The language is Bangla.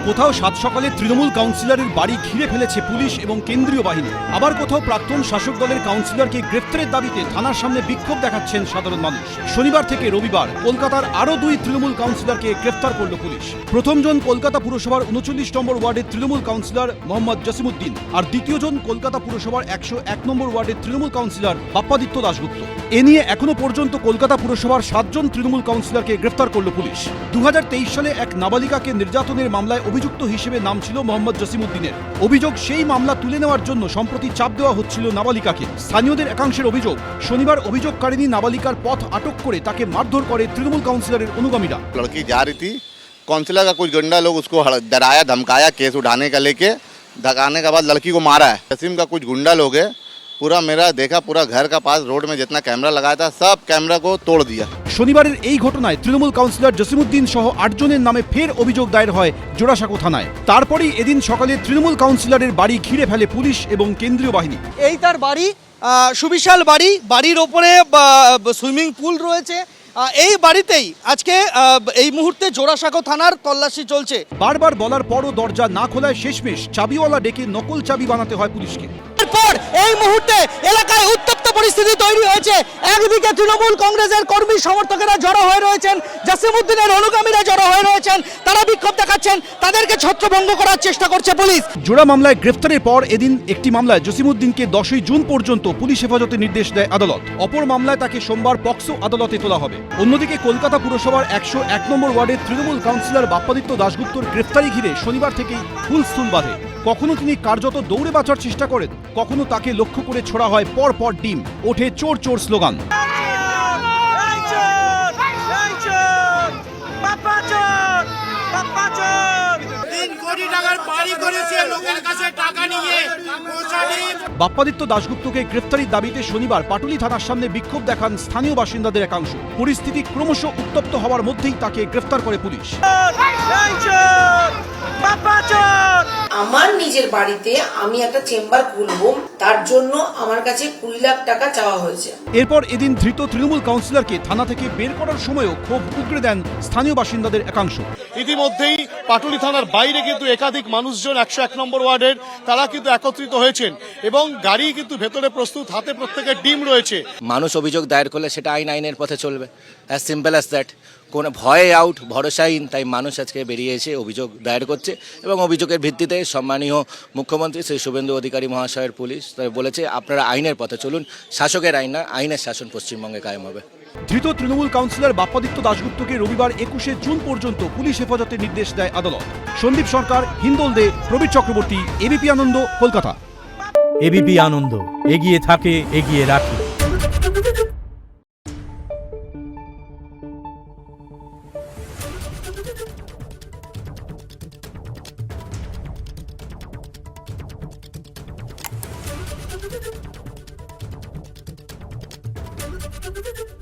কোথাও সাত সকালে তৃণমূল কাউন্সিলরের বাড়ি ঘিরে ফেলেছে পুলিশ এবং কেন্দ্রীয় বাহিনী। আবার কোথাও প্রাক্তন শাসক দলের কাউন্সিলরকে গ্রেফতারের দাবিতে থানার সামনে বিক্ষোভ দেখাচ্ছেন সাধারণ মানুষ। শনিবার থেকে রবিবার কলকাতার আরও 2 তৃণমূল কাউন্সিলরকে গ্রেফতার করল পুলিশ। প্রথমজন কলকাতা পুরসভার 39 নম্বর ওয়ার্ডের তৃণমূল কাউন্সিলর মোহাম্মদ জসিমউদ্দিন, আর দ্বিতীয়জন কলকাতা পুরসভার 101 নম্বর ওয়ার্ডের তৃণমূল কাউন্সিলর বাপ্পাদিত্য দাশগুপ্ত। এ নিয়ে এখনো পর্যন্ত কলকাতা পুরসভার 7 জন তৃণমূল কাউন্সিলরকে গ্রেফতার করল পুলিশ। 2023 সালে এক নাবালিকাকে নির্যাতনের মামলায় অভিযুক্ত হিসেবে নাম ছিল মোহাম্মদ জসিমউদ্দিনের। অভিযোগ, সেই মামলা তুলে নেওয়ার জন্য সম্প্রতি চাপ দেওয়া হচ্ছিল নাবালিকাকে। স্থানীয়দের একাংশের অভিযোগ, শনিবার অভিযোগকারিনী নাবালিকার পথ আটক করে তাকে মারধর করে তৃণমূল কাউন্সিলরের অনুগামীরা। लड़की जा रही थी, काउंसिलर का कुछ गुंडा लोग उसको डराया धमकाया, केस उठाने का लेके धकाने के बाद लड़की को मारा है। जसीम का कुछ गुंडा लोग है, पूरा मेरा देखा, पूरा घर का पास रोड में जितना कैमरा लगाया था सब कैमरा को तोड़ दिया। শনিবারের এই ঘটনায় তৃণমূল কাউন্সিলর জসিমউদ্দিন সহ 8 জনের নামে ফের অভিযোগ দায়ের হয় জোড়াসাঁকো থানায়। তারপরেই এদিন সকালে তৃণমূল কাউন্সিলরের বাড়ি ঘিরে ফেলে পুলিশ এবং কেন্দ্রীয় বাহিনী। এই তার বাড়ি, সুবিশাল বাড়ি, বাড়ির ওপরে সুইমিং পুল রয়েছে। এই বাড়িতেই আজকে এই মুহূর্তে জোড়াসাঁকো থানার তল্লাশি চলছে। বারবার বলার পরও দরজা না খোলায় শেষমেশ চাবিওয়ালা ডেকে নকল চাবি বানাতে হয় পুলিশকে। এরপর এই মুহূর্তে এলাকায় উত্তপ্ত পরিস্থিতি তৈরি হয়েছে। একদিকে তৃণমূল কংগ্রেসের কর্মী সমর্থকেরা জড়ো হয়ে রয়েছেন, জসিমউদ্দিনের অনুগামীরা জড়ো হয়ে রয়েছেন, তারা বিক্ষোভ দেখাচ্ছেন, তাদেরকে ছত্রভঙ্গ করার চেষ্টা করছে পুলিশ। জোড়া মামলায় গ্রেফতারের পর এদিন একটি মামলায় জসিমউদ্দিনকে 10ই জুন পর্যন্ত পুলিশ হেফাজতের নির্দেশ দেয় আদালত। অপর মামলায় তাকে সোমবার পক্সো আদালতে তোলা হবে। অন্যদিকে কলকাতা পুরসভার 101 নম্বর ওয়ার্ডের তৃণমূল কাউন্সিলর বাপ্পাদিত্য দাশগুপ্তর গ্রেফতারি ঘিরে শনিবার থেকেই হুলস্থুল বাঁধে। কখনো তিনি কার্যত দৌড়ে বাঁচার চেষ্টা করেন, কখনো তাকে লক্ষ্য করে ছোড়া হয় পর পর ডিম, ওঠে চোর চোর স্লোগান। বাপ্পাদিত্য দাশগুপ্তকে গ্রেফতারির দাবিতে শনিবার পাটুলি থানার সামনে বিক্ষোভ দেখান স্থানীয় বাসিন্দাদের একাংশ। পরিস্থিতি ক্রমশ উত্তপ্ত হওয়ার মধ্যেই তাকে গ্রেফতার করে পুলিশ। আমার নিজের বাড়িতে আমি একটা চেম্বার খুলবো, তার জন্য আমার কাছে 20 লাখ টাকা চাওয়া হয়েছে। এরপর এদিন ধৃত তৃণমূল কাউন্সিলরকে থানা থেকে বের করার সময়ও ক্ষোভ উগরে দেন স্থানীয় বাসিন্দাদের একাংশ। ইতিমধ্যেই পাটুলি থানার বাইরে কিন্তু একাধিক মানুষজন 101 নম্বর ওয়ার্ডের তারা কিন্তু একত্রিত হয়েছেন এবং গাড়ি কিন্তু ভেতরে প্রস্তুত, হাতে প্রত্যেকের ডিম রয়েছে। মানুষ অভিযোগ দায়ের করলে সেটা আইনের পথে চলবে, অ্যাজ সিম্পল অ্যাজ দ্যাট। কোনো ভয়ে আউট ভরসাহীন, তাই মানুষ আজকে বেরিয়ে এসে অভিযোগ দায়ের করছে এবং অভিযোগের ভিত্তিতে সম্মানীয় মুখ্যমন্ত্রী শ্রী শুভেন্দু অধিকারী মহাশয়ের পুলিশ বলেছে আপনারা আইনের পথে চলুন, শাসকের আইন না, আইনের শাসন পশ্চিমবঙ্গে কায়েম হবে। ধৃত তৃণমূল কাউন্সিলর বাপ্পাদিত্য দাশগুপ্তকে রবিবার 21শে জুন পর্যন্ত পুলিশ হেফাজতের নির্দেশ দেয় আদালত। সন্দীপ সরকার, হিন্দোল দে, প্রবীর চক্রবর্তী, এবিপি আনন্দ, কলকাতা। এবিপি আনন্দ, এগিয়ে থাকে, এগিয়ে রাখে। Thank you.